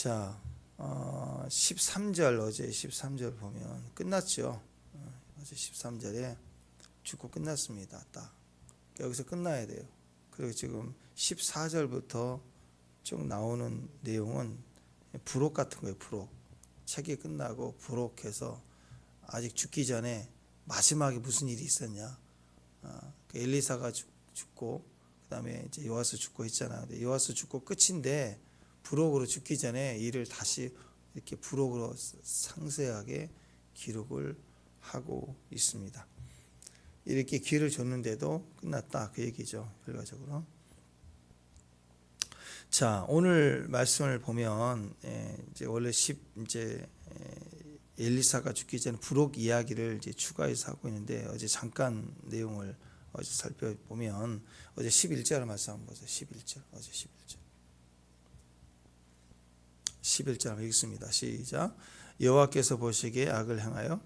자, 13절 어제 13절 보면 끝났죠. 어제 13절에 죽고 끝났습니다. 딱 여기서 끝나야 돼요. 그리고 지금 14절부터 쭉 나오는 내용은 부록 같은 거예요. 부록. 책이 끝나고 부록해서 아직 죽기 전에 마지막에 무슨 일이 있었냐. 그 엘리사가 죽고 그다음에 이제 요아스 죽고 했잖아요. 근데 요아스 죽고 끝인데 부록으로 죽기 전에 일을 다시 이렇게 부록으로 상세하게 기록을 하고 있습니다. 이렇게 기회를 줬는데도 끝났다 그 얘기죠. 결과적으로. 자, 오늘 말씀을 보면 이제 원래 엘리사가 죽기 전에 부록 이야기를 이제 추가해서 하고 있는데 어제 잠깐 내용을 어제 살펴보면 어제 11절 말씀 한번 보세요. 11절. 어제 11절. 11절 한번 읽습니다. 시작. 여호와께서 보시기에 악을 행하여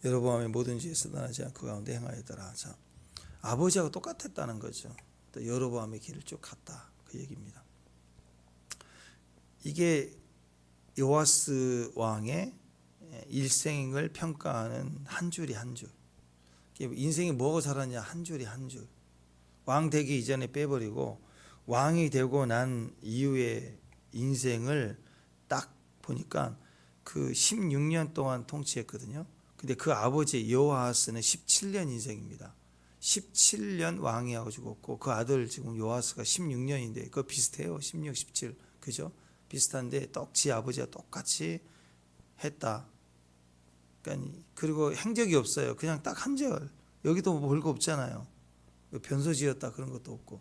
여로보암의 모든 죄에서 떠나지 않고 그 가운데 행하였더라. 자, 아버지하고 똑같았다는 거죠. 또 여로보암의 길을 쭉 갔다 그 얘기입니다. 이게 요아스 왕의 일생을 평가하는 한 줄이 한 줄. 인생이 뭐하고 살았냐 한 줄이 한 줄. 왕 되기 이전에 빼버리고 왕이 되고 난 이후의 인생을 딱 보니까 그 16년 동안 통치했거든요. 근데 그 아버지 요아스는 17년 인생입니다. 17년 왕이 하고 죽었고 그 아들 지금 요아스가 16년인데 그거 비슷해요. 16, 17 그죠? 비슷한데 똑지 아버지가 똑같이 했다. 그러니까 그리고 행적이 없어요. 그냥 딱 한 절. 여기도 뭐 별거 없잖아요. 변소 지었다 그런 것도 없고.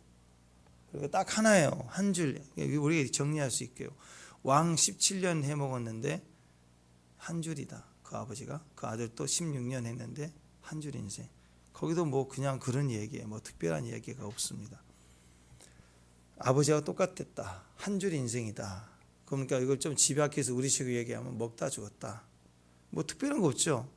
그리고 딱 하나예요. 한 줄. 우리가 정리할 수 있게요. 왕 17년 해먹었는데 한 줄이다. 그 아버지가 그 아들도 16년 했는데 한 줄 인생. 거기도 뭐 그냥 그런 얘기에 뭐 특별한 얘기가 없습니다. 아버지가 똑같았다. 한 줄 인생이다. 그러니까 이걸 좀 집약해서 우리식으로 얘기하면 먹다 죽었다. 뭐 특별한 거 없죠.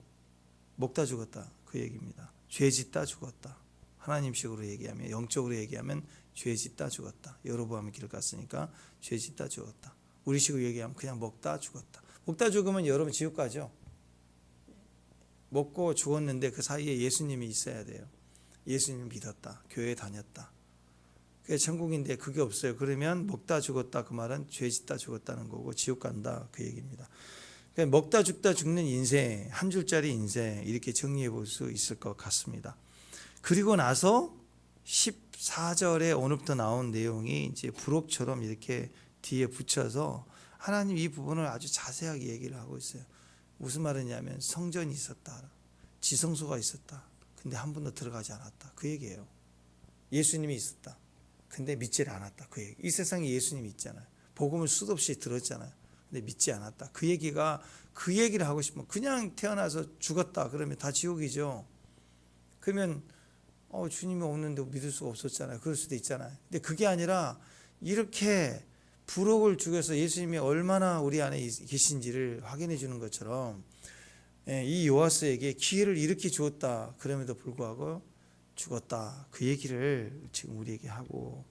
먹다 죽었다 그 얘기입니다. 죄 짓다 죽었다. 하나님식으로 얘기하면 영적으로 얘기하면 죄 짓다 죽었다. 여로보암의 길을 갔으니까 죄 짓다 죽었다. 우리식으로 얘기하면 그냥 먹다 죽었다. 먹다 죽으면 여러분 지옥 가죠. 먹고 죽었는데 그 사이에 예수님이 있어야 돼요. 예수님 믿었다. 교회 다녔다. 그게 천국인데 그게 없어요. 그러면 먹다 죽었다 그 말은 죄 짓다 죽었다는 거고 지옥 간다 그 얘기입니다. 그러니까 먹다 죽다 죽는 인생, 한 줄짜리 인생 이렇게 정리해 볼 수 있을 것 같습니다. 그리고 나서 14절에 오늘부터 나온 내용이 이제 부록처럼 이렇게 뒤에 붙여서 하나님 이 부분을 아주 자세하게 얘기를 하고 있어요. 무슨 말이냐면 성전이 있었다. 지성소가 있었다. 근데 한 번도 들어가지 않았다. 그 얘기예요. 예수님이 있었다. 근데 믿지를 않았다. 그 얘기. 이 세상에 예수님이 있잖아요. 복음을 수도 없이 들었잖아요. 근데 믿지 않았다. 그 얘기가 그 얘기를 하고 싶으면 그냥 태어나서 죽었다. 그러면 다 지옥이죠. 그러면 주님이 없는데 믿을 수가 없었잖아요. 그럴 수도 있잖아요. 근데 그게 아니라 이렇게 부록을 죽여서 예수님이 얼마나 우리 안에 계신지를 확인해 주는 것처럼 이 요아스에게 기회를 이렇게 주었다. 그럼에도 불구하고 죽었다. 그 얘기를 지금 우리에게 하고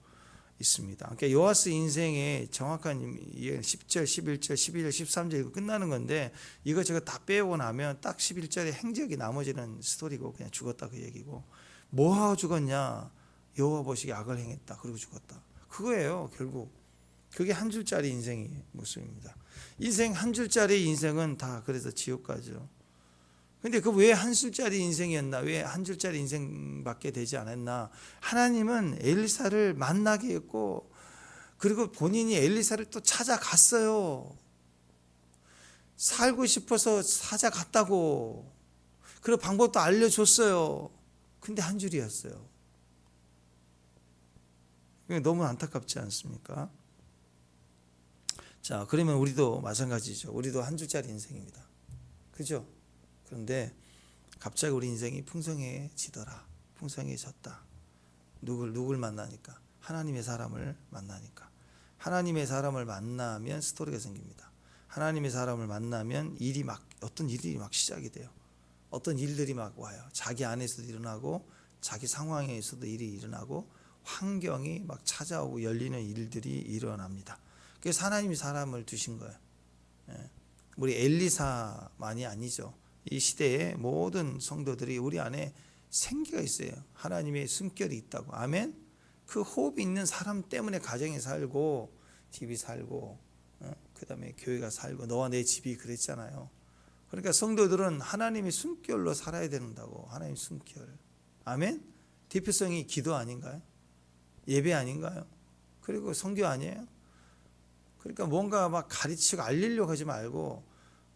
있습니다. 그러니까 요아스 인생의 정확한 10절, 11절, 12절, 13절 이거 끝나는 건데 이거 다 빼고 나면 딱 11절에 행적이 나머지는 스토리고 그냥 죽었다 그 얘기고 뭐 하고 죽었냐? 여호와 보시기에 악을 행했다. 그리고 죽었다. 그거예요. 결국. 그게 한 줄짜리 인생의 모습입니다. 인생 한 줄짜리 인생은 다 그래서 지옥 가죠. 근데 그 왜 한 줄짜리 인생이었나? 왜 한 줄짜리 인생밖에 되지 않았나? 하나님은 엘리사를 만나게 했고 그리고 본인이 엘리사를 또 찾아갔어요. 살고 싶어서 찾아갔다고. 그리고 방법도 알려줬어요. 근데 한 줄이었어요. 너무 안타깝지 않습니까? 자, 그러면 우리도 마찬가지죠. 우리도 한 줄짜리 인생입니다. 그죠? 그런데 갑자기 우리 인생이 풍성해지더라. 풍성해졌다. 누굴 만나니까? 하나님의 사람을 만나니까. 하나님의 사람을 만나면 스토리가 생깁니다. 하나님의 사람을 만나면 어떤 일이 막 시작이 돼요. 어떤 일들이 막 와요. 자기 안에서도 일어나고 자기 상황에서도 일이 일어나고 환경이 막 찾아오고 열리는 일들이 일어납니다. 그래서 하나님이 사람을 두신 거예요. 우리 엘리사만이 아니죠. 이 시대의 모든 성도들이 우리 안에 생기가 있어요. 하나님의 숨결이 있다고. 아멘. 그 호흡이 있는 사람 때문에 가정이 살고 집이 살고 그 다음에 교회가 살고 너와 내 집이 그랬잖아요. 그러니까 성도들은 하나님의 숨결로 살아야 된다고. 하나님의 숨결. 아멘. 대표성이 기도 아닌가요? 예배 아닌가요? 그리고 선교 아니에요? 그러니까 뭔가 막 가르치고 알리려고 하지 말고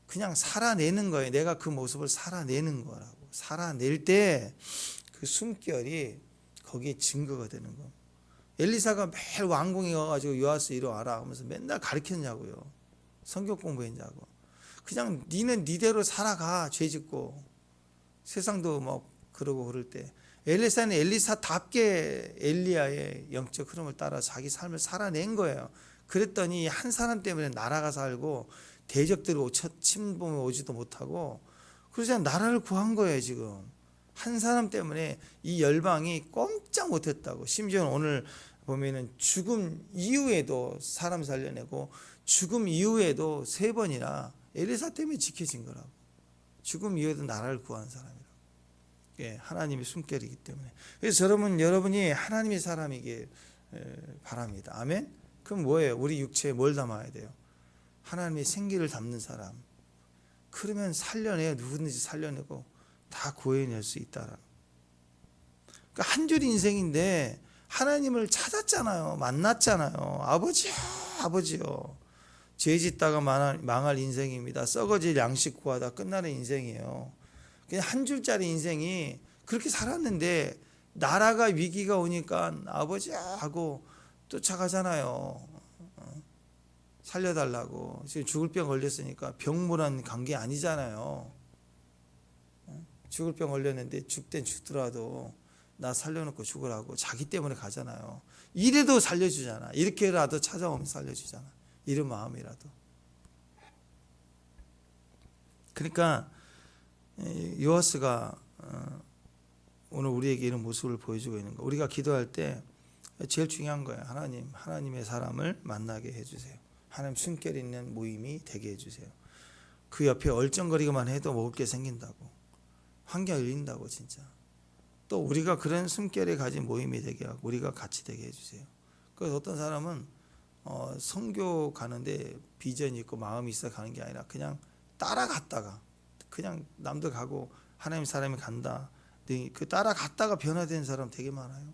그냥 살아내는 거예요. 내가 그 모습을 살아내는 거라고. 살아낼 때 그 숨결이 거기에 증거가 되는 거. 엘리사가 매일 왕궁에 가가지고 요아스 이리 와라 하면서 맨날 가르쳤냐고요. 성경 공부했냐고. 그냥 니는 니대로 살아가. 죄짓고 세상도 뭐 그러고 그럴 때 엘리사는 엘리사답게 엘리야의 영적 흐름을 따라 자기 삶을 살아낸 거예요. 그랬더니 한 사람 때문에 나라가 살고 대적들이 침범에 오지도 못하고 그러자 나라를 구한 거예요. 지금 한 사람 때문에 이 열방이 꼼짝 못했다고. 심지어 오늘 보면은 죽음 이후에도 사람 살려내고 죽음 이후에도 3번이나 엘리사 때문에 지켜진 거라고. 죽음 이후에도 나라를 구한 사람이라고. 예, 하나님의 숨결이기 때문에. 그래서 여러분이 하나님의 사람이길 바랍니다. 아멘. 그럼 뭐예요? 우리 육체에 뭘 담아야 돼요? 하나님의 생기를 담는 사람. 그러면 살려내요. 누구든지 살려내고 다 구해낼 수 있다라는. 그러니까 한 줄 인생인데 하나님을 찾았잖아요. 만났잖아요. 아버지요. 죄 짓다가 망할 인생입니다. 썩어질 양식 구하다 끝나는 인생이에요. 그냥 한 줄짜리 인생이 그렇게 살았는데 나라가 위기가 오니까 아버지 하고 쫓아가잖아요. 살려달라고. 지금 죽을 병 걸렸으니까 병무란 관계 아니잖아요. 죽을 병 걸렸는데 죽든 죽더라도 나 살려놓고 죽으라고 자기 때문에 가잖아요. 이래도 살려주잖아. 이렇게라도 찾아오면 살려주잖아. 이런 마음이라도. 그러니까 요아스가 오늘 우리에게 이런 모습을 보여주고 있는 거. 우리가 기도할 때 제일 중요한 거예요. 하나님의 사람을 만나게 해주세요. 하나님 숨결 있는 모임이 되게 해주세요. 그 옆에 얼쩡거리기만 해도 먹을 게 생긴다고. 환경이 열린다고 진짜. 또 우리가 그런 숨결에 가진 모임이 되게 하고 우리가 같이 되게 해주세요. 그래서 어떤 사람은 선교 가는데 비전이 있고 마음이 있어 가는 게 아니라 그냥 따라갔다가 그냥 남들 가고 하나님 사람이 간다. 그 따라갔다가 변화된 사람 되게 많아요.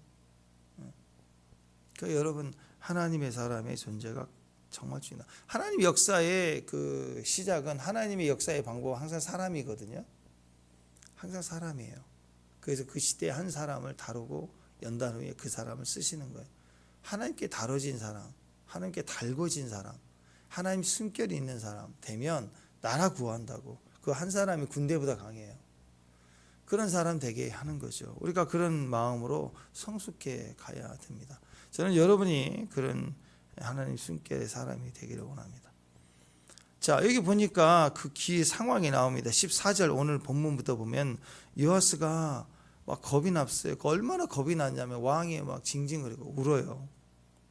그러니까 여러분 하나님의 사람의 존재가 정말 중요하다. 하나님 역사의 그 시작은 하나님의 역사의 방법은 항상 사람이거든요. 항상 사람이에요. 그래서 그 시대에 한 사람을 다루고 연단 후에 그 사람을 쓰시는 거예요. 하나님께 다뤄진 사람, 하나님께 달궈진 사람, 하나님 숨결이 있는 사람 되면 나라 구한다고. 그 한 사람이 군대보다 강해요. 그런 사람 되게 하는 거죠. 우리가 그런 마음으로 성숙해 가야 됩니다. 저는 여러분이 그런 하나님 숨결의 사람이 되기를 원합니다. 자, 여기 보니까 그 상황이 나옵니다. 14절 오늘 본문부터 보면 요아스가 막 겁이 났어요. 얼마나 겁이 났냐면 왕이 막 징징거리고 울어요.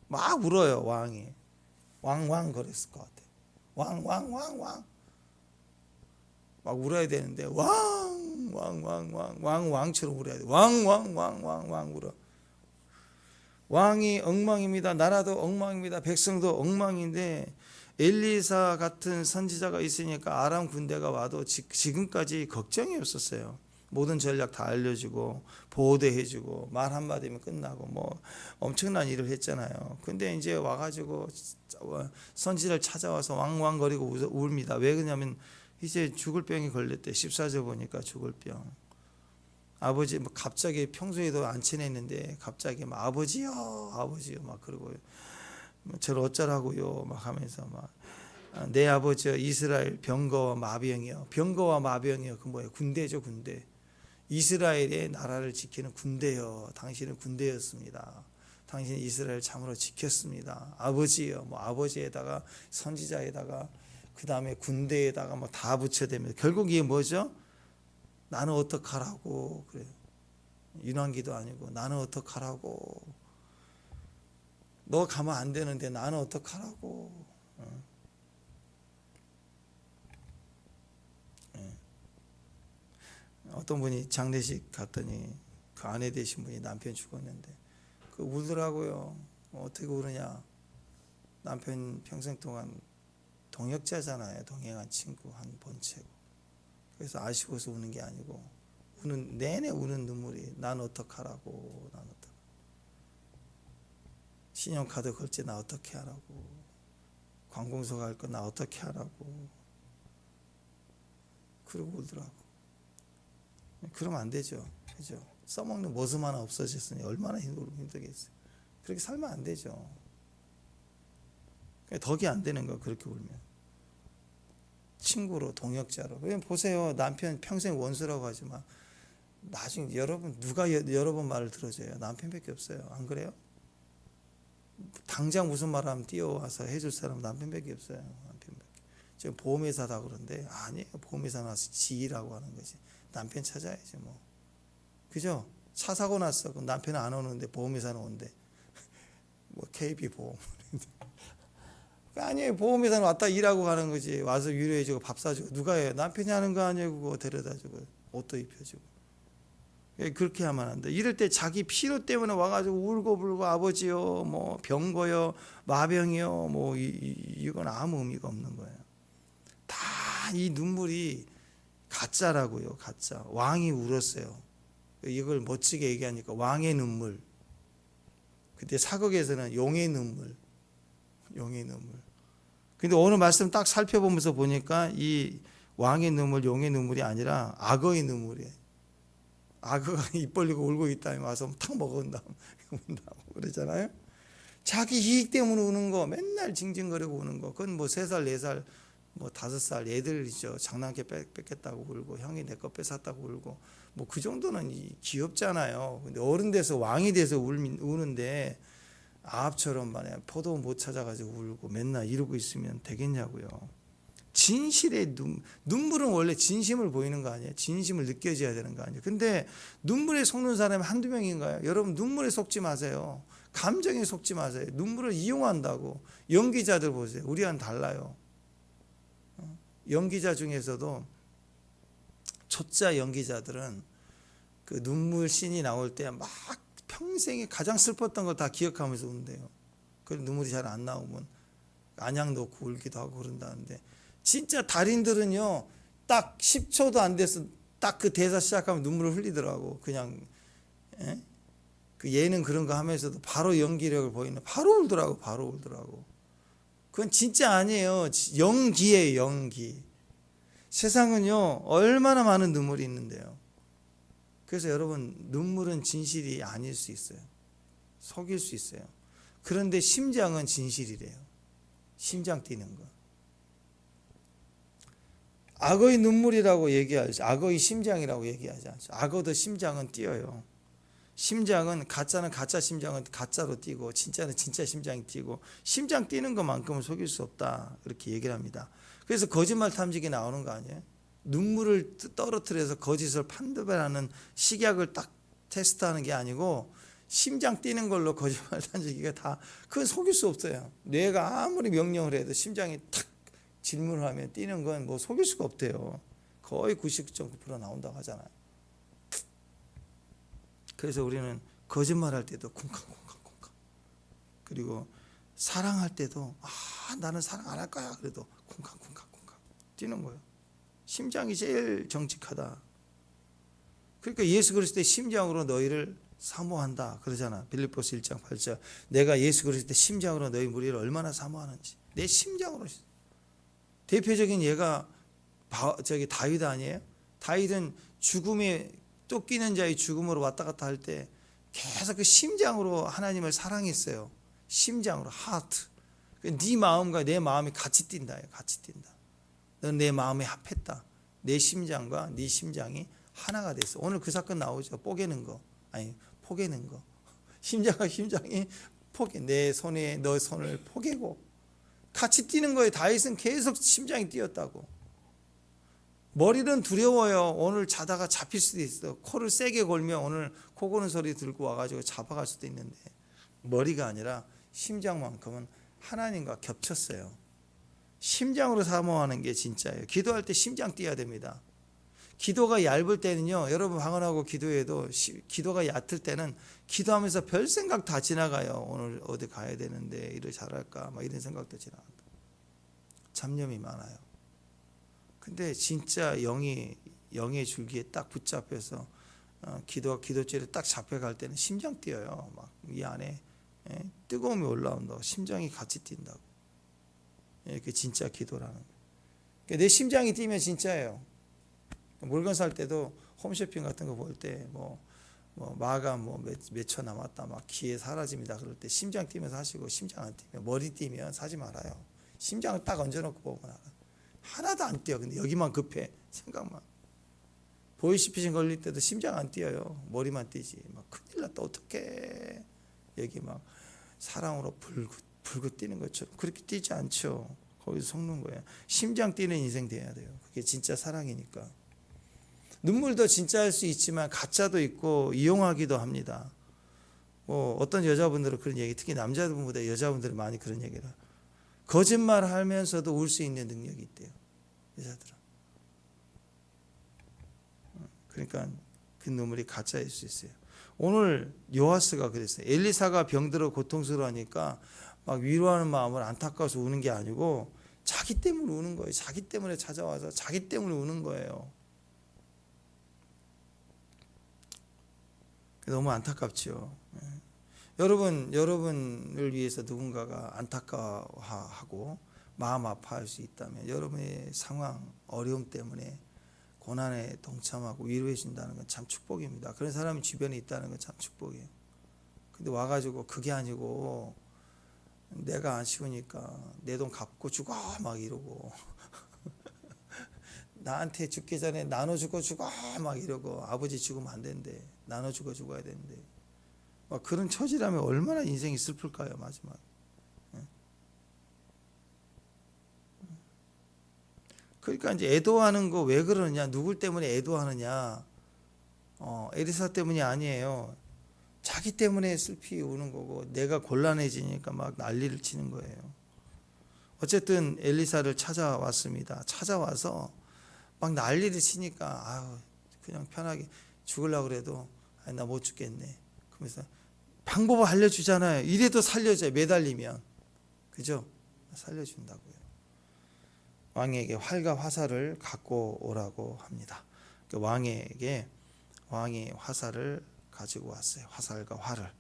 막 울어요. 왕이 왕왕 거렸을 것 같아요. 왕왕왕왕 막 울어야 되는데 왕처럼 울어야 돼. 왕 울어. 왕이 엉망입니다. 나라도 엉망입니다. 백성도 엉망인데 엘리사 같은 선지자가 있으니까 아람 군대가 와도 지금까지 걱정이 없었어요. 모든 전략 다 알려주고 보호대해주고 말 한마디면 끝나고 뭐 엄청난 일을 했잖아요. 근데 이제 와가지고 선지자를 찾아와서 왕왕거리고 웁니다. 왜 그러냐면 이제 죽을 병이 걸렸대. 14절 보니까 죽을 병. 아버지 뭐 갑자기 평소에도 안 친했는데 갑자기 막 아버지요 막 그러고 저를 어쩌라고요 막 하면서 막 내 아버지요 이스라엘 병거와 마병이요. 병거와 마병이요. 그 뭐예요? 군대죠, 군대. 이스라엘의 나라를 지키는 군대요. 당신은 군대였습니다. 당신은 이스라엘 참으로 지켰습니다. 아버지요. 뭐 아버지에다가 선지자에다가 그 다음에 군대에다가 뭐 다 붙여대면서 결국 이게 뭐죠? 나는 어떡하라고 그래요. 윤환기도 아니고 나는 어떡하라고. 너 가면 안 되는데 나는 어떡하라고. 어떤 분이 장례식 갔더니 그 아내 되신 분이 남편 죽었는데 그 울더라고요. 어떻게 우느냐. 남편 평생 동안 동역자잖아요. 동행한 친구 한 번째고. 그래서 아쉬워서 우는 게 아니고 우는 내내 우는 눈물이 난 어떡하라고. 난 어떡. 신용카드 걸지 나 어떻게 하라고. 관공서 갈 거 나 어떻게 하라고. 그러고 울더라고. 그러면 안 되죠. 그죠? 써먹는 모습 하나 없어졌으니 얼마나 힘들겠어요. 그렇게 살면 안 되죠. 덕이 안 되는 거 그렇게 울면. 친구로 동역자로. 보세요. 남편 평생 원수라고 하지만 나중에 여러분 누가 여러분 말을 들어줘요? 남편밖에 없어요. 안 그래요? 당장 무슨 말 하면 뛰어와서 해줄 사람 남편밖에 없어요. 남편밖에. 지금 보험회사다 그런데 아니에요. 보험회사 나와서 지휘라고 하는 거지. 남편 찾아야지 뭐. 그죠? 차 사고 났어. 그럼 남편은 안 오는데 보험회사는 온대. 뭐 KB 보험. 아니에요. 보험회사는 왔다 일하고 가는 거지. 와서 위로해주고 밥 사주고. 누가 해요? 남편이 하는 거 아니에요. 그거 데려다주고 옷도 입혀주고. 그렇게 하면 안 돼. 이럴 때 자기 필요 때문에 와가지고 울고불고 아버지요, 뭐 병거요, 마병이요, 뭐 이건 아무 의미가 없는 거예요. 다 이 눈물이 가짜라고요. 가짜. 왕이 울었어요. 이걸 멋지게 얘기하니까 왕의 눈물. 그때 사극에서는 용의 눈물. 용의 눈물. 근데 오늘 말씀 딱 살펴보면서 보니까 이 왕의 눈물, 용의 눈물이 아니라 악어의 눈물이에요. 악어가 입 벌리고 울고 있다면 와서 탁 먹은 다음 운다고 그러잖아요. 자기 이익 때문에 우는 거, 맨날 징징거리고 우는 거. 그건 뭐 3살, 4살, 뭐 5살 애들이죠. 장난기 뺏겠다고 울고 형이 내 거 뺏었다고 울고 뭐 그 정도는 귀엽잖아요. 근데 어른 돼서 왕이 돼서 우는데 아합처럼 만약 포도 못 찾아가지고 울고 맨날 이러고 있으면 되겠냐고요. 진실의 눈물은 원래 진심을 보이는 거 아니에요? 진심을 느껴져야 되는 거 아니에요? 근데 눈물에 속는 사람이 한두 명인가요? 여러분 눈물에 속지 마세요. 감정에 속지 마세요. 눈물을 이용한다고. 연기자들 보세요. 우리와는 달라요. 연기자 중에서도 초짜 연기자들은 그 눈물 씬이 나올 때 막 평생에 가장 슬펐던 거 다 기억하면서 운대요. 그래서 눈물이 잘 안 나오면 안약 놓고 울기도 하고 그런다는데 진짜 달인들은요 딱 10초도 안 돼서 딱 그 대사 시작하면 눈물을 흘리더라고. 그냥 그 예능 그런 거 하면서도 바로 연기력을 보이는 바로 울더라고. 바로 울더라고. 그건 진짜 아니에요. 연기예요. 연기. 세상은요 얼마나 많은 눈물이 있는데요. 그래서 여러분 눈물은 진실이 아닐 수 있어요. 속일 수 있어요. 그런데 심장은 진실이래요. 심장 뛰는 거. 악어의 눈물이라고 얘기하죠. 악어의 심장이라고 얘기하지 않죠. 악어도 심장은 뛰어요. 심장은 가짜는 가짜 심장은 가짜로 뛰고 진짜는 진짜 심장이 뛰고 심장 뛰는 것만큼은 속일 수 없다. 그렇게 얘기를 합니다. 그래서 거짓말 탐지기 나오는 거 아니에요? 눈물을 떨어뜨려서 거짓을 판별하는 식약을 딱 테스트하는 게 아니고 심장 뛰는 걸로 거짓말 탐지기가 다 그건 속일 수 없어요. 뇌가 아무리 명령을 해도 심장이 탁 질문을 하면 뛰는 건 뭐 속일 수가 없대요. 거의 99.9% 나온다고 하잖아요. 그래서 우리는 거짓말할 때도 쿵쾅쿵쾅쿵쾅. 그리고 사랑할 때도 나는 사랑 안 할 거야. 그래도 쿵쾅쿵쾅쿵쾅 뛰는 거예요. 심장이 제일 정직하다. 그러니까 예수 그리스도의 심장으로 너희를 사모한다 그러잖아. 빌립보서 1장 8절. 내가 예수 그리스도의 심장으로 너희 무리를 얼마나 사모하는지. 내 심장으로. 대표적인 예가 다윗 아니에요? 다윗은 죽음에 쫓기는 자의 죽음으로 왔다 갔다 할 때 계속 그 심장으로 하나님을 사랑했어요. 심장으로 하트. 네 마음과 내 마음이 같이 뛴다. 같이 뛴다. 넌 내 마음에 합했다. 내 심장과 네 심장이 하나가 됐어. 오늘 그 사건 나오죠. 뽀개는 거. 아니 포개는 거. 심장과 심장이 내 손에 너 손을 포개고 같이 뛰는 거예요. 다윗은 계속 심장이 뛰었다고. 머리는 두려워요. 오늘 자다가 잡힐 수도 있어. 코를 세게 골면 오늘 코 고는 소리 들고 와가지고 잡아갈 수도 있는데 머리가 아니라 심장만큼은 하나님과 겹쳤어요. 심장으로 사모하는 게 진짜예요. 기도할 때 심장 뛰어야 됩니다. 기도가 얇을 때는요, 여러분 방언하고 기도해도 기도가 얕을 때는 기도하면서 별 생각 다 지나가요. 오늘 어디 가야 되는데 일을 잘할까 막 이런 생각도 지나간다. 잡념이 많아요. 근데 진짜 영의 줄기에 딱 붙잡혀서 기도죄를 딱 잡혀갈 때는 심장 뛰어요. 막 이 안에 뜨거움이 올라온다고 심장이 같이 뛴다고. 그게 진짜 기도라는 거예요. 내 심장이 뛰면 진짜예요. 물건 살 때도 홈쇼핑 같은 거 볼 때 뭐 마감 몇 초 남았다 막 기회 사라집니다 그럴 때 심장 뛰면서 하시고, 심장 안 뛰면 머리 뛰면 사지 말아요. 심장을 딱 얹어놓고 보면 알아. 하나도 안 뛰어. 근데 여기만 급해. 생각만. 보이스피싱 걸릴 때도 심장 안 뛰어요. 머리만 뛰지. 막 큰일 났다 어떡해. 여기 막 사랑으로 불긋 뛰는 것처럼 그렇게 뛰지 않죠. 거기서 속는 거예요. 심장 뛰는 인생 돼야 돼요. 그게 진짜 사랑이니까. 눈물도 진짜 할 수 있지만 가짜도 있고 이용하기도 합니다. 뭐 어떤 여자분들은 그런 얘기, 특히 남자분보다 여자분들은 많이 그런 얘기를 해요. 거짓말 하면서도 울 수 있는 능력이 있대요. 여자들은. 그러니까 그 눈물이 가짜일 수 있어요. 오늘 요아스가 그랬어요. 엘리사가 병들어 고통스러워하니까 막 위로하는 마음을 안타까워서 우는 게 아니고 자기 때문에 우는 거예요. 자기 때문에 찾아와서 자기 때문에 우는 거예요. 너무 안타깝죠. 여러분을 위해서 누군가가 안타까워하고 마음 아파할 수 있다면, 여러분의 상황, 어려움 때문에 고난에 동참하고 위로해 준다는 건 참 축복입니다. 그런 사람이 주변에 있다는 건 참 축복이에요. 근데 와가지고 그게 아니고 내가 아쉬우니까 내 돈 갚고 죽어 막 이러고 나한테 죽기 전에 나눠주고 죽어 막 이러고, 아버지 죽으면 안 된대. 나눠주고 죽어야 되는데. 막 그런 처지라면 얼마나 인생이 슬플까요, 마지막에. 그러니까 이제 애도하는 거 왜 그러느냐, 누굴 때문에 애도하느냐, 에리사 때문이 아니에요. 자기 때문에 슬피 우는 거고, 내가 곤란해지니까 막 난리를 치는 거예요. 어쨌든 엘리사를 찾아왔습니다. 찾아와서 막 난리를 치니까 아유, 그냥 편하게 죽으려고 그래도 나 못 죽겠네. 그러면서 방법을 알려주잖아요. 이래도 살려줘요. 매달리면. 그죠? 살려준다고요. 왕에게 활과 화살을 갖고 오라고 합니다. 왕이 화살을 가지고 왔어요. 화살과 활을.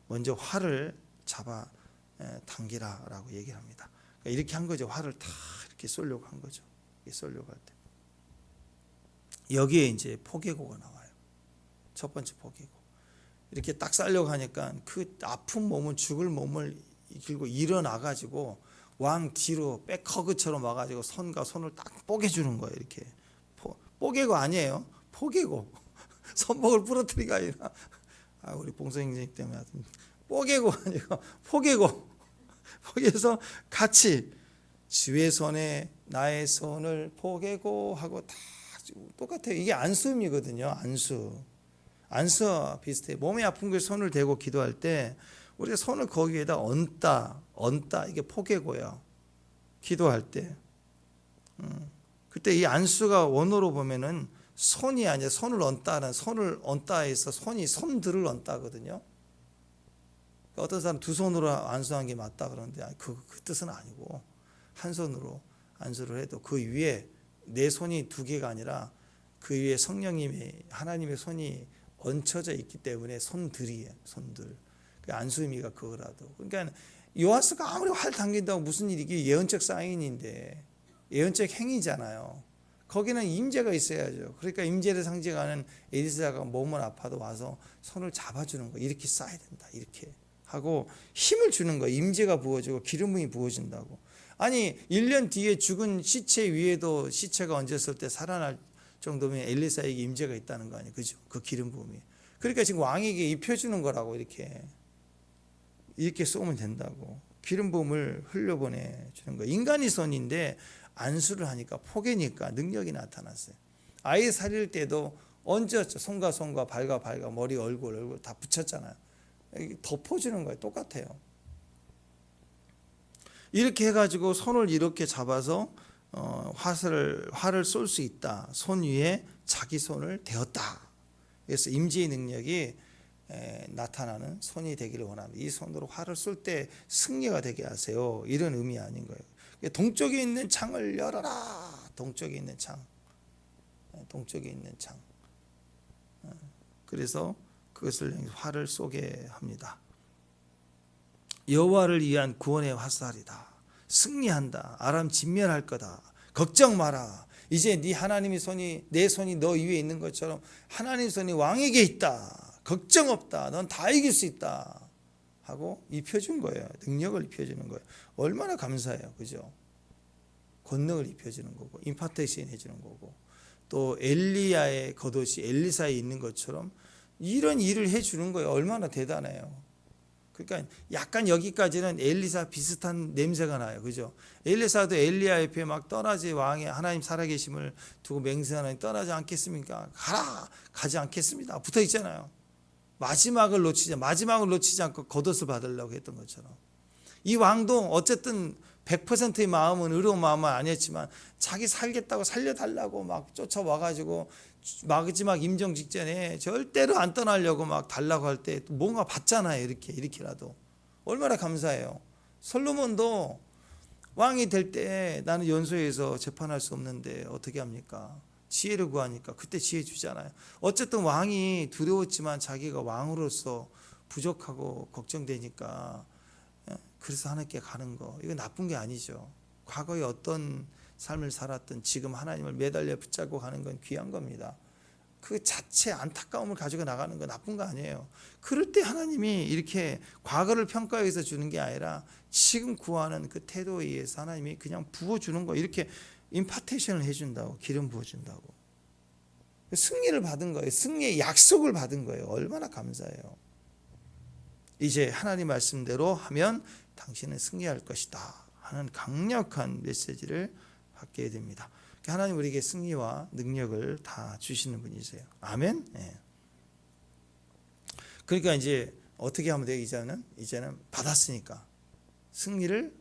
먼저 활을 잡아 당기라라고 얘기를 합니다. 그러니까 이렇게 한 거죠. 활을 다 이렇게 쏘려고 한 거죠. 쏘려고 할 때. 여기에 이제 포개고가 나와요. 첫 번째 포개고. 이렇게 딱 쌀려고 하니까 그 아픈 몸은 죽을 몸을 이끌고 일어나가지고 왕 뒤로 백허그처럼 와가지고 손과 손을 딱 뽀개주는 거예요. 이렇게. 뽀개고 아니에요. 포개고. 손목을 부러뜨리가 아니라, 우리 봉선생님 때문에 하여튼 뽀개고 아니고 포개고. 포개서 같이 주의 손에 나의 손을 포개고 하고 다 똑같아요. 이게 안수음이거든요. 안수와 비슷해요. 몸이 아픈 걸 손을 대고 기도할 때 우리가 손을 거기에다 얹다 이게 포개고요. 기도할 때. 그때 이 안수가 원어로 보면은 손이 아니라 손을 얹다는, 손을 얹다에서 손들을 얹다거든요. 어떤 사람 두 손으로 안수한 게 맞다 그러는데 그 뜻은 아니고 한 손으로 안수를 해도 그 위에 내 손이 두 개가 아니라 그 위에 성령님이, 하나님의 손이 얹혀져 있기 때문에 손들이에요. 손들. 그 안수 의미가 그거라도. 그러니까 요아스가 아무리 활 당긴다고 무슨 일이, 이게 예언적 사인인데, 예언적 행위잖아요. 거기는 임재가 있어야죠. 그러니까 임재를 상징하는 엘리사가 몸은 아파도 와서 손을 잡아주는 거예요. 이렇게 쌓아야 된다. 이렇게 하고 힘을 주는 거예요. 임재가 부어지고 기름 부음이 부어진다고. 아니 1년 뒤에 죽은 시체 위에도 시체가 얹었을 때 살아날 정도면 엘리사에게 임재가 있다는 거 아니에요. 그죠? 그 기름 부음이. 그러니까 지금 왕에게 입혀주는 거라고. 이렇게 쏘면 된다고. 기름 부음을 흘려보내 주는 거예요. 인간이 손인데 안수를 하니까, 포개니까 능력이 나타났어요. 아이 살릴 때도 얹었죠. 손과 발과 머리, 얼굴 다 붙였잖아요. 덮어주는 거예요. 똑같아요. 이렇게 해가지고 손을 이렇게 잡아서 활을 쏠 수 있다. 손 위에 자기 손을 대었다. 그래서 임재의 능력이 나타나는 손이 되기를 원합니다. 이 손으로 활을 쏠 때 승리가 되게 하세요. 이런 의미 아닌 거예요. 동쪽에 있는 창을 열어라. 동쪽에 있는 창. 동쪽에 있는 창. 그래서 그것을 활을 쏘게 합니다. 여호와를 위한 구원의 화살이다. 승리한다. 아람 진멸할 거다. 걱정 마라. 이제 네 하나님의 손이, 내 손이 너 위에 있는 것처럼 하나님의 손이 왕에게 있다. 걱정 없다. 넌 다 이길 수 있다. 하고 입혀준 거예요. 능력을 입혀주는 거예요. 얼마나 감사해요. 그죠? 권능을 입혀주는 거고, 임파테이션 해주는 거고, 또 엘리야의 겉옷이 엘리사에 있는 것처럼 이런 일을 해주는 거예요. 얼마나 대단해요. 그러니까 약간 여기까지는 엘리사 비슷한 냄새가 나요. 그죠? 엘리사도 엘리야 옆에 막 떠나지, 왕의 하나님 살아계심을 두고 맹세하는, 떠나지 않겠습니까? 가라! 가지 않겠습니다. 붙어 있잖아요. 마지막을 놓치지 않고 겉옷을 받으려고 했던 것처럼. 이 왕도 어쨌든 100%의 마음은 의로운 마음은 아니었지만 자기 살겠다고 살려달라고 막 쫓아와가지고 마지막 임종 직전에 절대로 안 떠나려고 막 달라고 할 때 뭔가 받잖아요. 이렇게라도. 얼마나 감사해요. 솔로몬도 왕이 될 때 나는 연소에서 재판할 수 없는데 어떻게 합니까? 지혜를 구하니까 그때 지혜 주잖아요. 어쨌든 왕이 두려웠지만 자기가 왕으로서 부족하고 걱정되니까 그래서 하나님께 가는 거, 이거 나쁜 게 아니죠. 과거에 어떤 삶을 살았든 지금 하나님을 매달려 붙잡고 가는 건 귀한 겁니다. 그 자체 안타까움을 가지고 나가는 거 나쁜 거 아니에요. 그럴 때 하나님이 이렇게 과거를 평가해서 주는 게 아니라 지금 구하는 그 태도에 의해서 하나님이 그냥 부어주는 거, 이렇게 임파테이션을 해준다고, 기름 부어준다고. 승리를 받은 거예요. 승리의 약속을 받은 거예요. 얼마나 감사해요. 이제 하나님 말씀대로 하면 당신은 승리할 것이다 하는 강력한 메시지를 받게 됩니다. 하나님 우리에게 승리와 능력을 다 주시는 분이세요. 아멘. 네. 그러니까 이제 어떻게 하면 돼요? 이제는 받았으니까, 승리를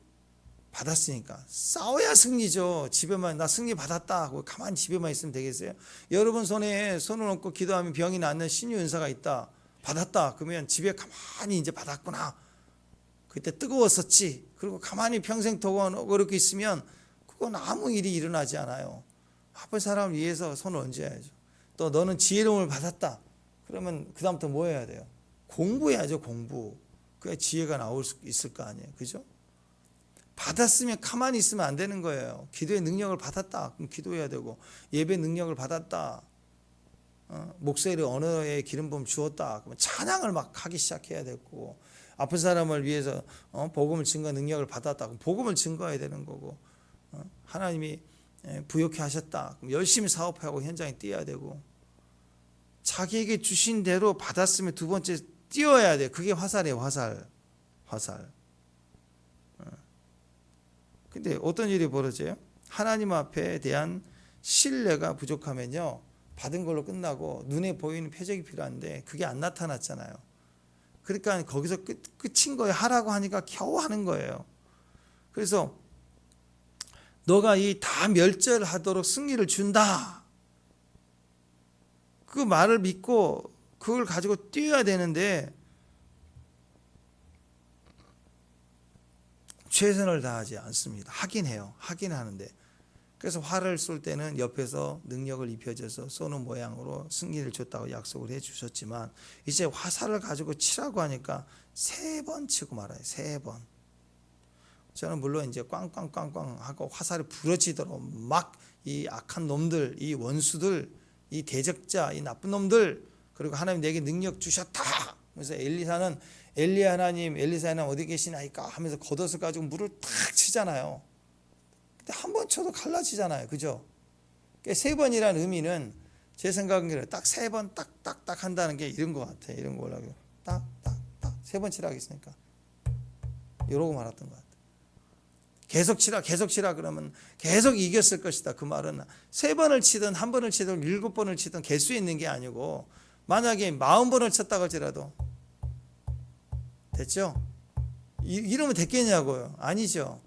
받았으니까 싸워야 승리죠. 집에만 나 승리 받았다 하고 가만히 집에만 있으면 되겠어요? 여러분 손에 손을 얹고 기도하면 병이 낫는 신유 은사가 있다, 받았다 그러면 집에 가만히 이제 받았구나, 그때 뜨거웠었지, 그리고 가만히 평생 그렇게 있으면 그건 아무 일이 일어나지 않아요. 아픈 사람을 위해서 손을 얹어야죠. 또 너는 지혜로움을 받았다 그러면 그 다음부터 뭐 해야 돼요? 공부해야죠. 공부. 그래야 지혜가 나올 수 있을 거 아니에요. 그죠? 받았으면 가만히 있으면 안 되는 거예요. 기도의 능력을 받았다 그럼 기도해야 되고, 예배 능력을 받았다, 목소리 언어에 기름 부음 주었다 그러면 찬양을 막 하기 시작해야 되고, 아픈 사람을 위해서 복음을 증거 능력을 받았다 그럼 복음을 증거해야 되는 거고, 하나님이 부욕해 하셨다 그럼 열심히 사업하고 현장에 뛰어야 되고, 자기에게 주신 대로 받았으면 두 번째 뛰어야 돼. 그게 화살이에요. 화살. 근데 어떤 일이 벌어져요? 하나님 앞에 대한 신뢰가 부족하면요, 받은 걸로 끝나고 눈에 보이는 표적이 필요한데 그게 안 나타났잖아요. 그러니까 거기서 끝인 거예요. 하라고 하니까 겨우 하는 거예요. 그래서 너가 이 다 멸절하도록 승리를 준다, 그 말을 믿고 그걸 가지고 뛰어야 되는데 최선을 다하지 않습니다. 하긴 해요. 하긴 하는데. 그래서 활을 쏠 때는 옆에서 능력을 입혀줘서 쏘는 모양으로 승리를 줬다고 약속을 해주셨지만, 이제 화살을 가지고 치라고 하니까 3번 치고 말아요. 3번. 저는 물론 이제 꽝꽝꽝꽝 하고 화살이 부러지도록 막 이 악한 놈들, 이 원수들, 이 대적자, 이 나쁜 놈들, 그리고 하나님 내게 능력 주셨다. 그래서 엘리야 하나님, 엘리사 하나님 어디 계시나이까 하면서 겉옷을 가지고 물을 탁 치잖아요. 근데 한 번 쳐도 갈라지잖아요. 그죠? 그러니까 3번이라는 의미는 제 생각은 딱 3번 딱딱딱 한다는 게 이런 것 같아요. 이런 거 올라가요. 딱딱딱 3번 치라 하겠으니까 이러고 말았던 것 같아요. 계속 치라 그러면 계속 이겼을 것이다. 그 말은 3번을 치든 1번을 치든 7번을 치든 개수 있는 게 아니고, 만약에 40번을 쳤다고 할지라도 됐죠? 이러면 됐겠냐고요. 아니죠.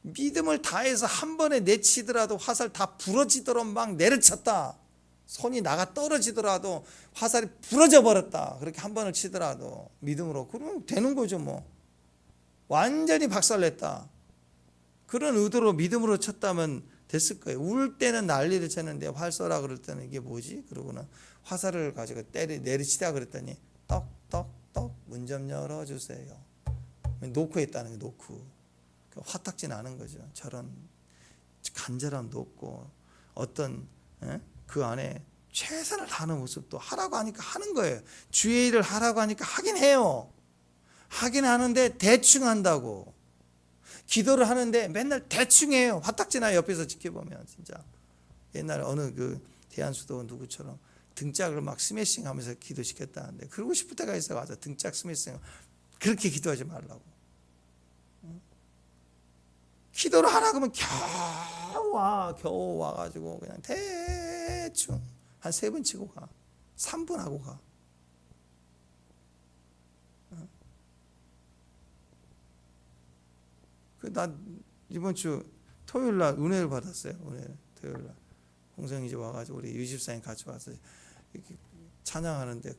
믿음을 다해서 한 번에 내치더라도 화살 다 부러지도록 막 내려쳤다. 손이 나가 떨어지더라도 화살이 부러져 버렸다. 그렇게 한 번을 치더라도 믿음으로 그러면 되는 거죠 뭐. 완전히 박살냈다. 그런 의도로 믿음으로 쳤다면 됐을 거예요. 울 때는 난리를 쳤는데 활 쏘라 그럴 때는 이게 뭐지? 그러고는 화살을 가지고 내리치다 그랬더니 떡떡떡 문 좀 열어주세요. 놓고 했다는 게 놓고. 화딱지 나는 거죠. 저런 간절함도 없고 어떤 그 안에 최선을 다하는 모습도 하라고 하니까 하는 거예요. 주의 일을 하라고 하니까 하긴 해요. 하긴 하는데 대충 한다고. 기도를 하는데 맨날 대충 해요. 화딱지 나요. 옆에서 지켜보면 진짜. 옛날에 어느 그 대한수도 누구처럼 등짝을 막 스매싱 하면서 기도시켰다는데 그러고 싶을 때가 있어. 가서 등짝 스매싱 그렇게 기도하지 말라고. 기도를 하라 그러면 겨우 와가지고 그냥 대충 한 3번 치고 가. 3분 하고 가. 나 이번 주 토요일 날 은혜를 받았어요. 토요일 날 홍성이 이제 와가지고 우리 유집사님 같이 와서 이렇게 찬양하는데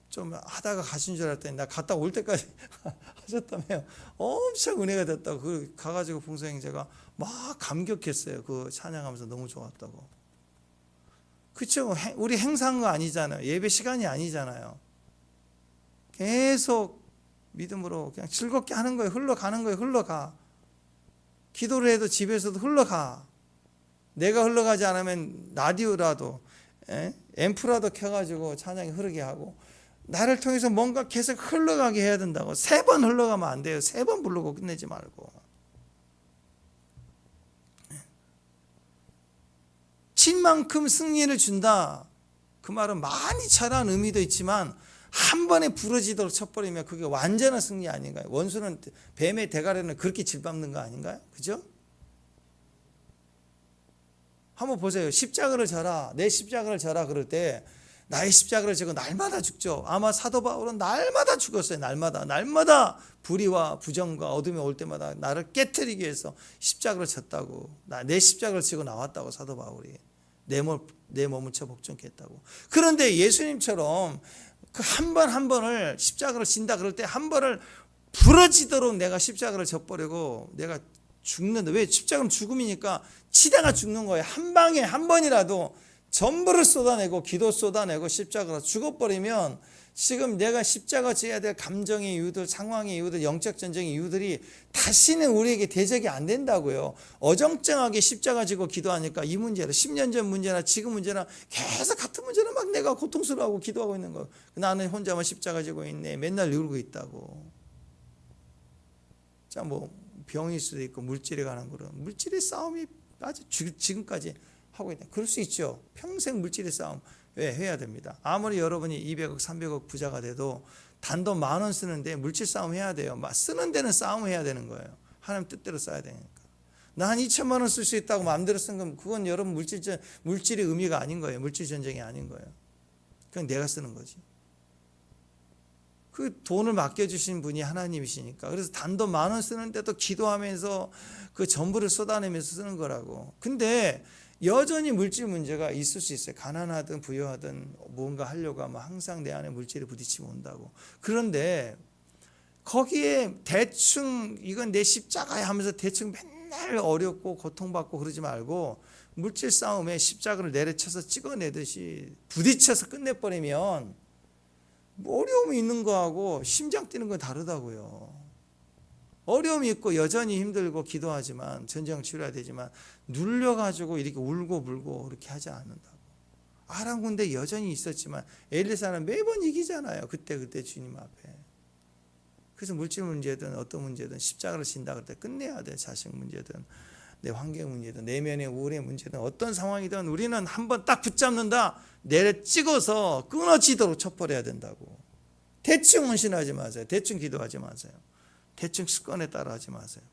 좀 하다가 가신 줄 알았더니 나 갔다 올 때까지 하셨다며요. 엄청 은혜가 됐다고. 그 가가지고 봉성이 제가 막 감격했어요. 그 찬양하면서 너무 좋았다고. 그렇죠. 우리 행사한 거 아니잖아요. 예배 시간이 아니잖아요. 계속 믿음으로 그냥 즐겁게 하는 거예요. 흘러가는 거예요. 흘러가. 기도를 해도 집에서도 흘러가. 내가 흘러가지 않으면 라디오라도 앰프라도 켜가지고 찬양이 흐르게 하고 나를 통해서 뭔가 계속 흘러가게 해야 된다고. 3번 흘러가면 안 돼요. 3번 부르고 끝내지 말고. 친 만큼 승리를 준다. 그 말은 많이 잘한 의미도 있지만 한 번에 부러지도록 쳐버리면 그게 완전한 승리 아닌가요? 원수는 뱀의 대가리는 그렇게 질밟는 거 아닌가요? 그죠? 한번 보세요. 십자가를 져라. 내 십자가를 져라 그럴 때 나의 십자가를 지고 날마다 죽죠. 아마 사도 바울은 날마다 죽었어요. 날마다 불의와 부정과 어둠이 올 때마다 나를 깨트리기 위해서 십자가를 졌다고. 내 십자가를 지고 나왔다고 사도 바울이. 내 몸을 쳐 복종케 했다고. 그런데 예수님처럼 그 한 번 한 번을 십자가를 진다 그럴 때 한 번을 부러지도록 내가 십자가를 져버리고 내가 죽는다. 왜? 십자가는 죽음이니까 치다가 죽는 거예요. 한 방에 한 번이라도 전부를 쏟아내고 기도 쏟아내고 십자가로 죽어버리면 지금 내가 십자가 지어야 될 감정의 이유들, 상황의 이유들, 영적 전쟁의 이유들이 다시는 우리에게 대적이 안 된다고요. 어정쩡하게 십자가 지고 기도하니까 이 문제나 10년 전 문제나 지금 문제나 계속 같은 문제는 막 내가 고통스러워하고 기도하고 있는 거예요. 나는 혼자만 십자가 지고 있네. 맨날 울고 있다고. 자, 뭐 병일 수도 있고 물질에 관한 거는 물질의 싸움이 아주 지금까지 하고 있다. 그럴 수 있죠. 평생 물질의 싸움 해야 됩니다. 아무리 여러분이 200억, 300억 부자가 돼도 단돈 10,000원 쓰는데 물질 싸움 해야 돼요. 쓰는 데는 싸움 해야 되는 거예요. 하나님 뜻대로 써야 되니까. 나 한 2,000만 원 쓸 수 있다고 마음대로 쓴 건 그건 여러분 물질의 의미가 아닌 거예요. 물질 전쟁이 아닌 거예요. 그냥 내가 쓰는 거지. 그 돈을 맡겨주신 분이 하나님이시니까. 그래서 단돈 10,000원 쓰는데도 기도하면서 그 전부를 쏟아내면서 쓰는 거라고. 근데 여전히 물질 문제가 있을 수 있어요. 가난하든 부유하든 무언가 하려고 하면 항상 내 안에 물질이 부딪히면 온다고. 그런데 거기에 대충 이건 내 십자가야 하면서 대충 맨날 어렵고 고통받고 그러지 말고 물질 싸움에 십자가를 내려쳐서 찍어내듯이 부딪혀서 끝내버리면 어려움이 있는 거하고 심장 뛰는 건 다르다고요. 어려움이 있고 여전히 힘들고 기도하지만 전쟁 치러야 되지만 눌려가지고 이렇게 울고 불고 그렇게 하지 않는다고. 아람 군대 여전히 있었지만 엘리사는 매번 이기잖아요. 그때 주님 앞에. 그래서 물질 문제든 어떤 문제든 십자가를 진다 그럴 때 끝내야 돼. 자식 문제든 내 환경 문제든 내면의 우울의 문제든 어떤 상황이든 우리는 한번 딱 붙잡는다. 내려 찍어서 끊어지도록 쳐버려야 된다고. 대충 헌신하지 마세요. 대충 기도하지 마세요. 대충 습관에 따라 하지 마세요.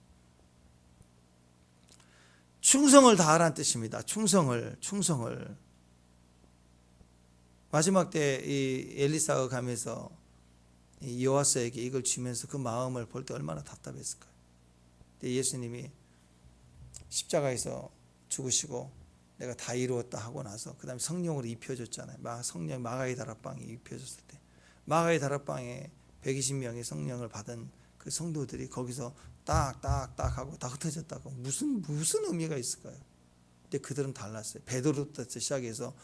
충성을 다하라는 뜻입니다. 충성을. 마지막 때 이 엘리사가 가면서 요아스에게 이걸 주면서 그 마음을 볼 때 얼마나 답답했을까요? 근데 예수님이 십자가에서 죽으시고 내가 다 이루었다 하고 나서 그 다음에 성령으로 입혀줬잖아요. 성령 마가의 다락방에 입혀줬을 때 마가의 다락방에 120명의 성령을 받은 그 성도들이 거기서 딱딱딱 하고 다 흩어졌다고 무슨 의미가 있을까요? 근데 그들은 달랐어요. 베드로부터 시작해서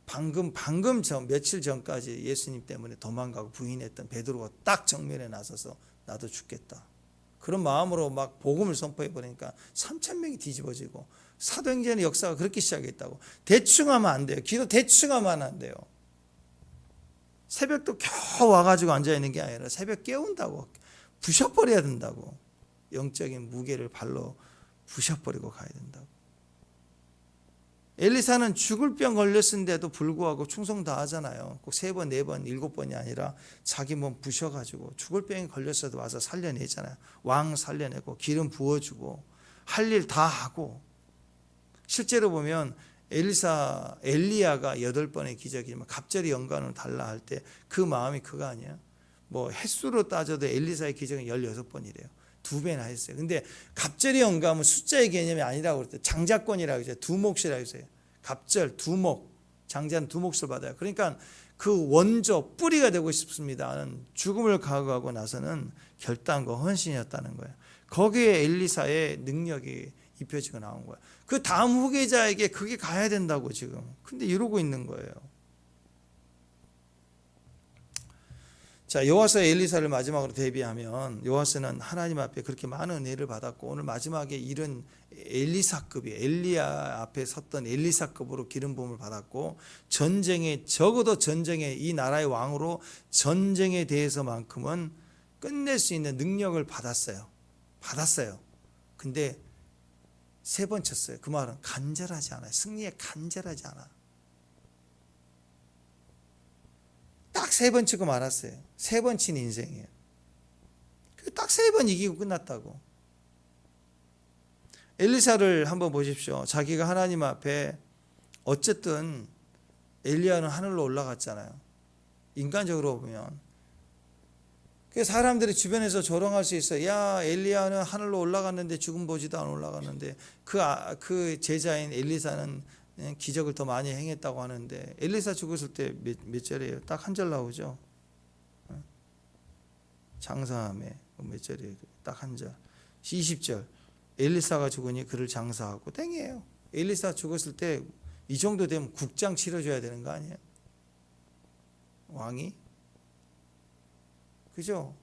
방금 전 며칠 전까지 예수님 때문에 도망가고 부인했던 베드로가 딱 정면에 나서서 나도 죽겠다. 그런 마음으로 막 복음을 선포해 버리니까 3,000명이 뒤집어지고 사도행전의 역사가 그렇게 시작했다고. 대충 하면 안 돼요. 기도 대충 하면 안 돼요. 새벽도 겨우 와가지고 앉아있는 게 아니라 새벽 깨운다고 부셔버려야 된다고. 영적인 무게를 발로 부셔버리고 가야 된다고. 엘리사는 죽을 병 걸렸는데도 불구하고 충성 다 하잖아요. 꼭 3번, 4번, 7번이 아니라 자기 몸 부셔가지고 죽을 병이 걸렸어도 와서 살려내잖아요. 왕 살려내고 기름 부어주고 할 일 다 하고. 실제로 보면 엘리야가 8번의 기적이지만 갑절이 연관으로 달라 할 때 그 마음이 그거 아니에요. 뭐 횟수로 따져도 엘리사의 기적은 16번이래요. 2배나 했어요. 근데 갑절이 연감은 숫자의 개념이 아니라고 그랬대요. 장자권이라고 했어요. 두몫이라고 했어요. 갑절, 두몫. 장자는 두몫을 받아요. 그러니까 그 원조, 뿌리가 되고 싶습니다는 죽음을 각오하고 나서는 결단과 헌신이었다는 거예요. 거기에 엘리사의 능력이 입혀지고 나온 거예요. 그 다음 후계자에게 그게 가야 된다고 지금. 근데 이러고 있는 거예요. 자, 요아스 엘리사를 마지막으로 대비하면 요아스는 하나님 앞에 그렇게 많은 은혜를 받았고 오늘 마지막에 이른 엘리사급이 엘리야 앞에 섰던 엘리사급으로 기름 부음을 받았고 전쟁에 적어도 전쟁에 이 나라의 왕으로 전쟁에 대해서만큼은 끝낼 수 있는 능력을 받았어요. 근데 3번 쳤어요. 그 말은 간절하지 않아요. 승리에 간절하지 않아. 딱 3번 치고 말았어요. 3번 친 인생이에요. 딱 3번 이기고 끝났다고. 엘리사를 한번 보십시오. 자기가 하나님 앞에 어쨌든 엘리야는 하늘로 올라갔잖아요. 인간적으로 보면. 사람들이 주변에서 조롱할 수 있어요. 야, 엘리야는 하늘로 올라갔는데 죽음 보지도 안 올라갔는데 그 제자인 엘리사는 기적을 더 많이 행했다고 하는데 엘리사 죽었을 때 몇 절이에요? 딱 한 절 나오죠. 장사함에 몇 절이에요? 딱 한 절. 20절. 엘리사가 죽으니 그를 장사하고 땡이에요. 엘리사 죽었을 때 이 정도 되면 국장 치러줘야 되는 거 아니에요? 왕이? 그죠?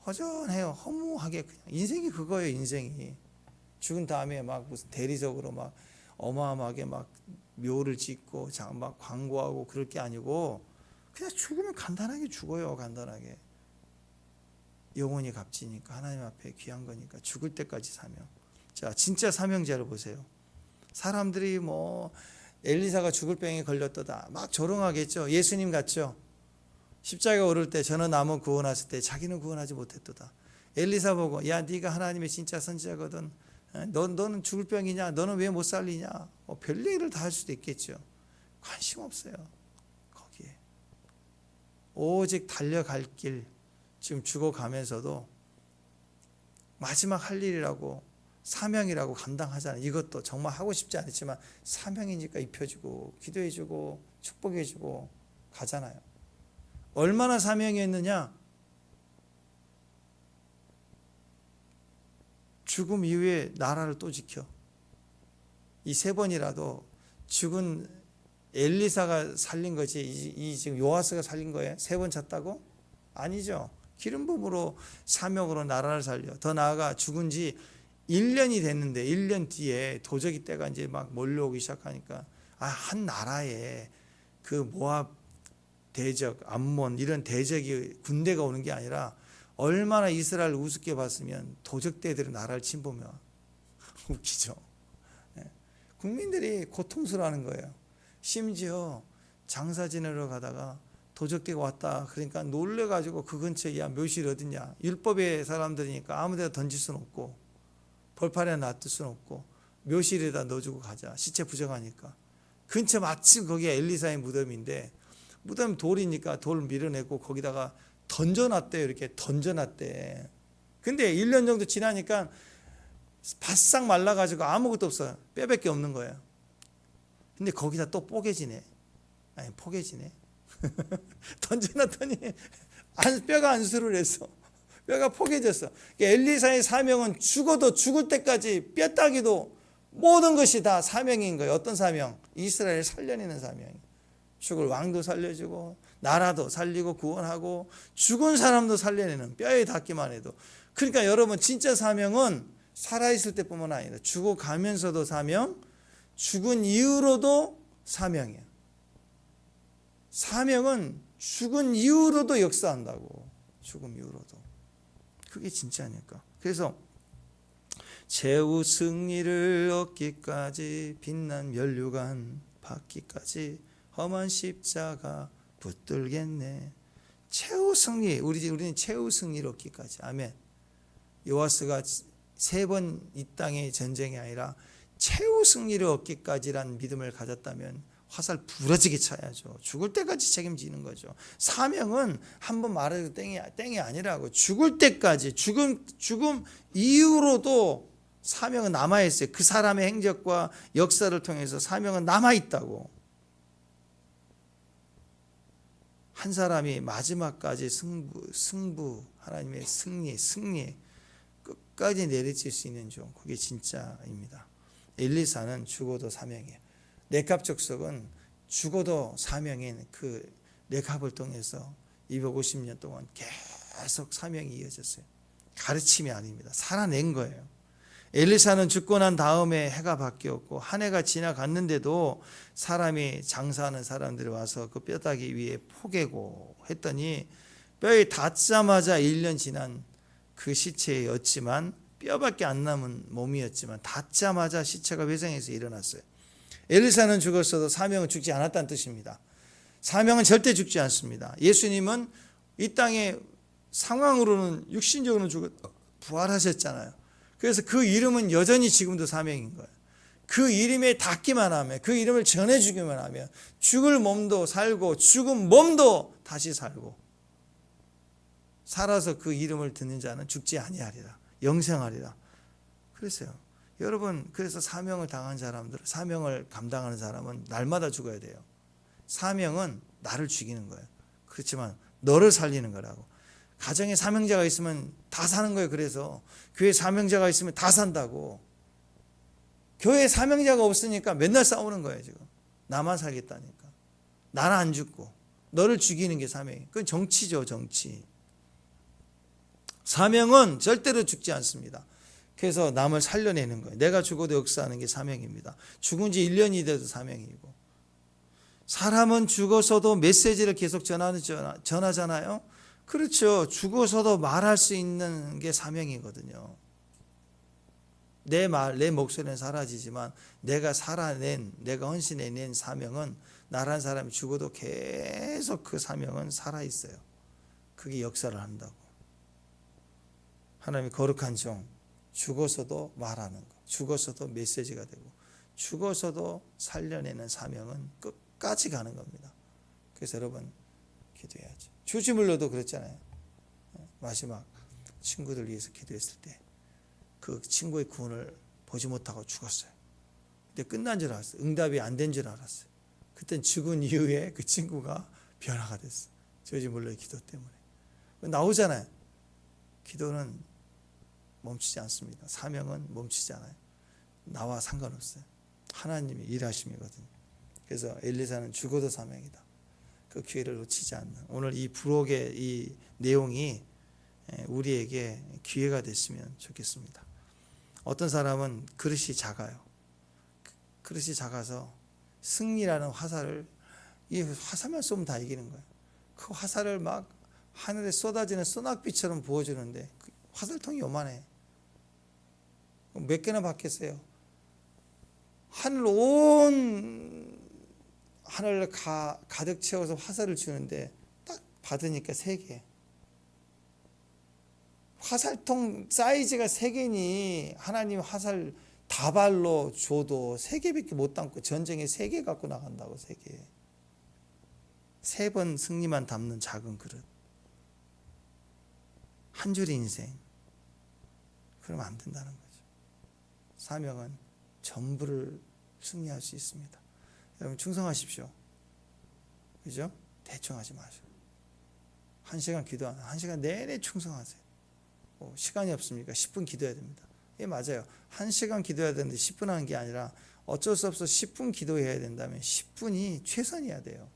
허전해요. 허무하게 그냥 인생이 그거예요. 인생이 죽은 다음에 막 무슨 대리적으로 막 어마어마하게 막 묘를 짓고 막 광고하고 그럴 게 아니고 그냥 죽으면 간단하게 죽어요. 간단하게. 영혼이 값지니까 하나님 앞에 귀한 거니까 죽을 때까지 사명. 자, 진짜 사명자를 보세요. 사람들이 뭐 엘리사가 죽을 병에 걸렸다다 막 조롱하겠죠. 예수님 같죠. 십자가 오를 때 저는 남은 구원하실 때 자기는 구원하지 못했도다. 엘리사 보고 야 네가 하나님의 진짜 선지자거든. 너는 죽을 병이냐? 너는 왜 못 살리냐? 별 얘기를 다 할 수도 있겠죠. 관심 없어요. 거기에. 오직 달려갈 길 지금 죽어가면서도 마지막 할 일이라고 사명이라고 감당하잖아요. 이것도 정말 하고 싶지 않지만 사명이니까 입혀주고 기도해주고 축복해주고 가잖아요. 얼마나 사명이었느냐? 죽음 이후에 나라를 또 지켜. 이 3번이라도 죽은 엘리사가 살린 거지 이 지금 요아스가 살린 거예요? 3번 쳤다고? 아니죠. 기름 부음으로 사명으로 나라를 살려. 더 나아가 죽은 지 1년이 됐는데 1년 뒤에 도적이 때가 이제 막 몰려오기 시작하니까 한 나라에 그 모압 대적, 암몬 이런 대적이 군대가 오는 게 아니라 얼마나 이스라엘 우습게 봤으면 도적대들이 나라를 침범해. 웃기죠. 국민들이 고통스러워하는 거예요. 심지어 장사 지내러 가다가 도적대가 왔다. 그러니까 놀래가지고 그 근처에 야 묘실이 어딨냐. 율법의 사람들이니까 아무 데나 던질 수는 없고 벌판에 놔둘 수는 없고 묘실에다 넣어주고 가자. 시체 부정하니까. 근처 마침 거기가 엘리사의 무덤인데 무덤 돌이니까 돌 밀어내고 거기다가 던져놨대요. 이렇게 던져놨대. 근데 1년 정도 지나니까 바싹 말라가지고 아무것도 없어요. 뼈밖에 없는 거예요. 근데 거기다 또 뽀개지네. 아니 포개지네. 던져놨더니 뼈가 안수를 했어. 뼈가 포개졌어. 엘리사의 사명은 죽어도 죽을 때까지 뼈 따기도 모든 것이 다 사명인 거예요. 어떤 사명? 이스라엘을 살려내는 사명이에요. 죽을 왕도 살려주고 나라도 살리고 구원하고 죽은 사람도 살려내는, 뼈에 닿기만 해도. 그러니까 여러분 진짜 사명은 살아있을 때뿐만 아니라 죽어가면서도 사명, 죽은 이후로도 사명이에요. 사명은 죽은 이후로도 역사한다고. 죽음 이후로도. 그게 진짜니까. 그래서 최후 승리를 얻기까지 빛난 면류관 받기까지 험한 십자가 붙들겠네. 최후 승리, 우리는 최후 승리를 얻기까지. 아멘. 요아스가 3번 이 땅의 전쟁이 아니라 최후 승리를 얻기까지란 믿음을 가졌다면 화살 부러지게 쳐야죠. 죽을 때까지 책임지는 거죠. 사명은 한번 말해도 땡이 아니라고. 죽을 때까지, 죽음 이후로도 사명은 남아있어요. 그 사람의 행적과 역사를 통해서 사명은 남아있다고. 한 사람이 마지막까지 승부, 하나님의 승리 끝까지 내리칠 수 있는 종, 그게 진짜입니다. 엘리사는 죽어도 사명이에요. 레갑 족속은 죽어도 사명인 그 레갑을 통해서 250년 동안 계속 사명이 이어졌어요. 가르침이 아닙니다. 살아낸 거예요. 엘리사는 죽고 난 다음에 해가 바뀌었고 한 해가 지나갔는데도 사람이 장사하는 사람들이 와서 그 뼈다귀 위에 포개고 했더니 뼈에 닿자마자 1년 지난 그 시체였지만, 뼈밖에 안 남은 몸이었지만 닿자마자 시체가 회생해서 일어났어요. 엘리사는 죽었어도 사명은 죽지 않았다는 뜻입니다. 사명은 절대 죽지 않습니다. 예수님은 이 땅의 상황으로는 육신적으로는 부활하셨잖아요. 그래서 그 이름은 여전히 지금도 사명인 거예요. 그 이름에 닿기만 하면, 그 이름을 전해주기만 하면 죽을 몸도 살고 죽은 몸도 다시 살고, 살아서 그 이름을 듣는 자는 죽지 아니하리라, 영생하리라 그랬어요. 여러분, 그래서 사명을 당한 사람들, 사명을 감당하는 사람은 날마다 죽어야 돼요. 사명은 나를 죽이는 거예요. 그렇지만 너를 살리는 거라고. 가정에 사명자가 있으면 다 사는 거예요. 그래서 교회 사명자가 있으면 다 산다고. 교회에 사명자가 없으니까 맨날 싸우는 거예요. 지금 나만 살겠다니까. 나는 안 죽고 너를 죽이는 게 사명이에요. 그건 정치죠. 정치. 사명은 절대로 죽지 않습니다. 그래서 남을 살려내는 거예요. 내가 죽어도 역사하는 게 사명입니다. 죽은 지 1년이 돼도 사명이고. 사람은 죽어서도 메시지를 계속 전하잖아요. 그렇죠. 죽어서도 말할 수 있는 게 사명이거든요. 내 목소리는 사라지지만 내가 헌신해낸 사명은, 나란 사람이 죽어도 계속 그 사명은 살아있어요. 그게 역사를 한다고. 하나님의 거룩한 종, 죽어서도 말하는 것, 죽어서도 메시지가 되고, 죽어서도 살려내는 사명은 끝까지 가는 겁니다. 그래서 여러분 기도해야죠. 주지물러도 그랬잖아요. 마지막 친구들 위해서 기도했을 때 그 친구의 구원을 보지 못하고 죽었어요. 근데 끝난 줄 알았어요. 응답이 안 된 줄 알았어요. 그땐 죽은 이후에 그 친구가 변화가 됐어요. 주지물러의 기도 때문에. 나오잖아요. 기도는 멈추지 않습니다. 사명은 멈추지 않아요. 나와 상관없어요. 하나님이 일하심이거든요. 그래서 엘리사는 죽어도 사명이다. 그 기회를 놓치지 않는, 오늘 이 부록의 이 내용이 우리에게 기회가 됐으면 좋겠습니다. 어떤 사람은 그릇이 작아요. 그릇이 작아서 승리라는 화살을, 이 화살만 쏘면 다 이기는 거예요. 그 화살을 막 하늘에 쏟아지는 소낙비처럼 부어주는데 그 화살통이 요만해. 몇 개나 받겠어요? 하늘을 가득 채워서 화살을 주는데 딱 받으니까 3개. 화살통 사이즈가 3개니 하나님 화살 다발로 줘도 3개밖에 못 담고 전쟁에 3개 갖고 나간다고. 3개. 3번 승리만 담는 작은 그릇. 한 줄의 인생. 그러면 안 된다는 거죠. 사명은 전부를 승리할 수 있습니다. 여러분 충성하십시오. 그죠? 대충 하지 마시고 1시간 기도하는 1시간 내내 충성하세요. 시간이 없습니까? 10분 기도해야 됩니다. 예, 맞아요. 1시간 기도해야 되는데 10분 하는 게 아니라 어쩔 수 없어 10분 기도해야 된다면 10분이 최선이어야 돼요.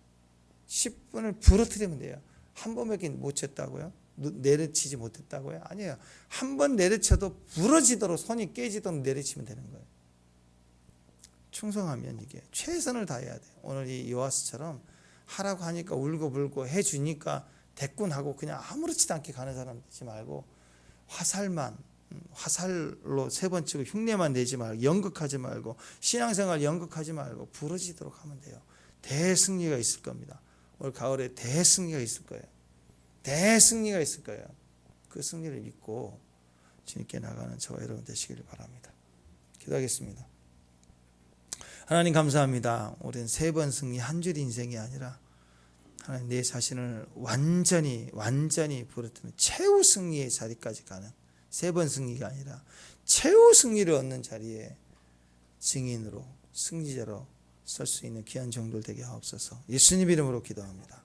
10분을 부러뜨리면 돼요. 한 번밖에 못 쳤다고요? 내려치지 못했다고요? 아니에요. 한 번 내려쳐도 부러지도록 손이 깨지도록 내려치면 되는 거예요. 충성하면 이게 최선을 다해야 돼요. 오늘 이 요아스처럼 하라고 하니까 울고 불고 해주니까 대꾸하고 그냥 아무렇지도 않게 가는 사람 되지 말고 화살로 세 번 치고 흉내만 내지 말고 연극하지 말고 신앙생활 연극하지 말고 부러지도록 하면 돼요. 대승리가 있을 겁니다. 올 가을에 대승리가 있을 거예요. 대승리가 있을 거예요. 그 승리를 믿고 주님께 나가는 저와 여러분 되시기를 바랍니다. 기도하겠습니다. 하나님 감사합니다. 우리는 3번 승리 한 줄 인생이 아니라 하나님 내 자신을 완전히 부르뜨는 최후 승리의 자리까지 가는 3번 승리가 아니라 최후 승리를 얻는 자리에 증인으로 승리자로 설 수 있는 귀한 종들 되게 하옵소서. 예수님 이름으로 기도합니다.